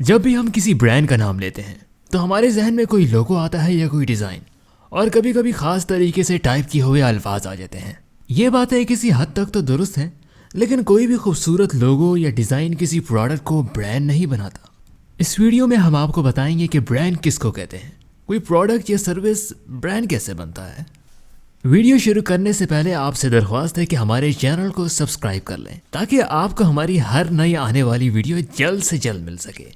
جب بھی ہم کسی برانڈ کا نام لیتے ہیں تو ہمارے ذہن میں کوئی لوگو آتا ہے یا کوئی ڈیزائن، اور کبھی کبھی خاص طریقے سے ٹائپ کیے ہوئے الفاظ آ جاتے ہیں۔ یہ باتیں کسی حد تک تو درست ہیں، لیکن کوئی بھی خوبصورت لوگو یا ڈیزائن کسی پروڈکٹ کو برانڈ نہیں بناتا۔ اس ویڈیو میں ہم آپ کو بتائیں گے کہ برانڈ کس کو کہتے ہیں، کوئی پروڈکٹ یا سروس برانڈ کیسے بنتا ہے۔ ویڈیو شروع کرنے سے پہلے آپ سے درخواست ہے کہ ہمارے چینل کو سبسکرائب کر لیں تاکہ آپ کو ہماری ہر نئی آنے والی ویڈیو جلد سے جلد مل سکے۔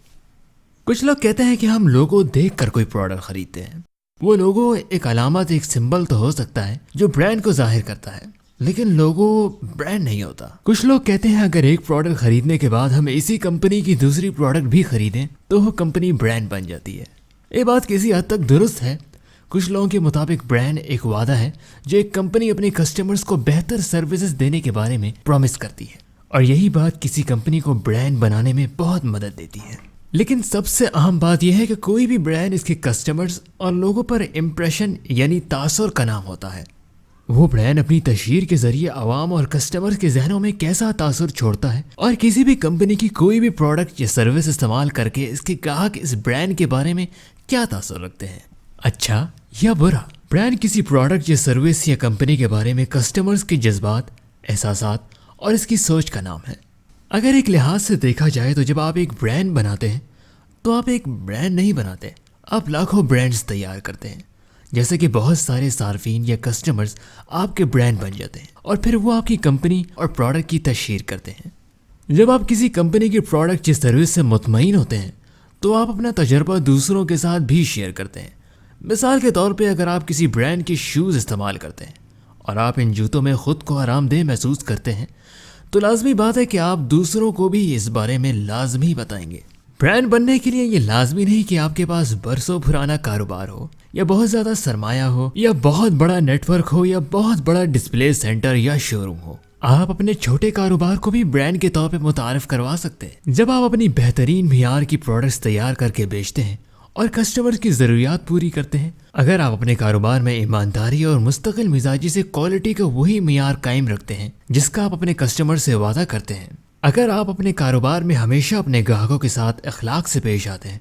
کچھ لوگ کہتے ہیں کہ ہم لوگو دیکھ کر کوئی پروڈکٹ خریدتے ہیں۔ وہ لوگو ایک علامت، ایک سمبل تو ہو سکتا ہے جو برانڈ کو ظاہر کرتا ہے، لیکن لوگو برانڈ نہیں ہوتا۔ کچھ لوگ کہتے ہیں اگر ایک پروڈکٹ خریدنے کے بعد ہم اسی کمپنی کی دوسری پروڈکٹ بھی خریدیں تو وہ کمپنی برانڈ بن جاتی ہے۔ یہ بات کسی حد تک درست ہے۔ کچھ لوگوں کے مطابق برانڈ ایک وعدہ ہے جو ایک کمپنی اپنے کسٹمرز کو بہتر سروسز دینے کے بارے میں پرومس کرتی ہے، اور یہی بات کسی کمپنی کو برانڈ بنانے میں بہت مدد دیتی ہے۔ لیکن سب سے اہم بات یہ ہے کہ کوئی بھی برانڈ اس کے کسٹمرز اور لوگوں پر امپریشن یعنی تاثر کا نام ہوتا ہے۔ وہ برانڈ اپنی تشہیر کے ذریعے عوام اور کسٹمرز کے ذہنوں میں کیسا تاثر چھوڑتا ہے، اور کسی بھی کمپنی کی کوئی بھی پروڈکٹ یا سروس استعمال کر کے اس کے گاہک اس برانڈ کے بارے میں کیا تاثر رکھتے ہیں، اچھا یا برا۔ برانڈ کسی پروڈکٹ یا سروس یا کمپنی کے بارے میں کسٹمرز کے جذبات، احساسات اور اس کی سوچ کا نام ہے۔ اگر ایک لحاظ سے دیکھا جائے تو جب آپ ایک برانڈ بناتے ہیں تو آپ ایک برانڈ نہیں بناتے، آپ لاکھوں برانڈز تیار کرتے ہیں، جیسے کہ بہت سارے صارفین یا کسٹمرز آپ کے برانڈ بن جاتے ہیں اور پھر وہ آپ کی کمپنی اور پروڈکٹ کی تشہیر کرتے ہیں۔ جب آپ کسی کمپنی کی پروڈکٹ یا سروس سے مطمئن ہوتے ہیں تو آپ اپنا تجربہ دوسروں کے ساتھ بھی شیئر کرتے ہیں۔ مثال کے طور پہ اگر آپ کسی برانڈ کے شوز استعمال کرتے ہیں اور آپ ان جوتوں میں خود کو آرام دہ محسوس کرتے ہیں تو لازمی بات ہے کہ آپ دوسروں کو بھی اس بارے میں لازمی بتائیں گے۔ برانڈ بننے کے لیے یہ لازمی نہیں کہ آپ کے پاس برسوں پرانا کاروبار ہو، یا بہت زیادہ سرمایہ ہو، یا بہت بڑا نیٹ ورک ہو، یا بہت بڑا ڈسپلے سینٹر یا شو روم ہو۔ آپ اپنے چھوٹے کاروبار کو بھی برانڈ کے طور پہ متعارف کروا سکتے ہیں۔ جب آپ اپنی بہترین معیار کی پروڈکٹس تیار کر کے بیچتے ہیں اور کسٹمر کی ضروریات پوری کرتے ہیں، اگر آپ اپنے کاروبار میں ایمانداری اور مستقل مزاجی سے کوالٹی کا وہی معیار قائم رکھتے ہیں جس کا آپ اپنے کسٹمر سے وعدہ کرتے ہیں، اگر آپ اپنے کاروبار میں ہمیشہ اپنے گاہکوں کے ساتھ اخلاق سے پیش آتے ہیں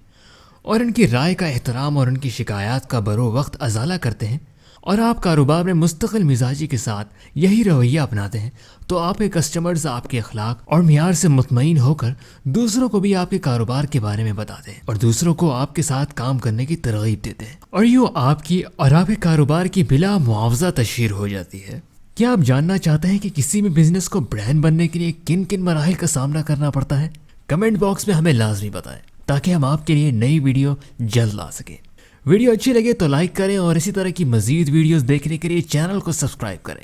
اور ان کی رائے کا احترام اور ان کی شکایات کا برو وقت ازالہ کرتے ہیں، اور آپ کاروبار میں مستقل مزاجی کے ساتھ یہی رویہ اپناتے ہیں، تو آپ کے کسٹمرز آپ کے اخلاق اور معیار سے مطمئن ہو کر دوسروں کو بھی آپ کے کاروبار کے بارے میں بتاتے ہیں اور دوسروں کو آپ کے ساتھ کام کرنے کی ترغیب دیتے ہیں، اور یوں آپ کی اور آپ کے کاروبار کی بلا معاوضہ تشہیر ہو جاتی ہے۔ کیا آپ جاننا چاہتے ہیں کہ کسی بھی بزنس کو برانڈ بننے کے لیے کن کن مراحل کا سامنا کرنا پڑتا ہے؟ کمنٹ باکس میں ہمیں لازمی بتائیں تاکہ ہم آپ کے لیے نئی ویڈیو جلد لا سکیں۔ ویڈیو اچھی لگے تو لائک کریں اور اسی طرح کی مزید ویڈیوز دیکھنے کے لیے چینل کو سبسکرائب کریں۔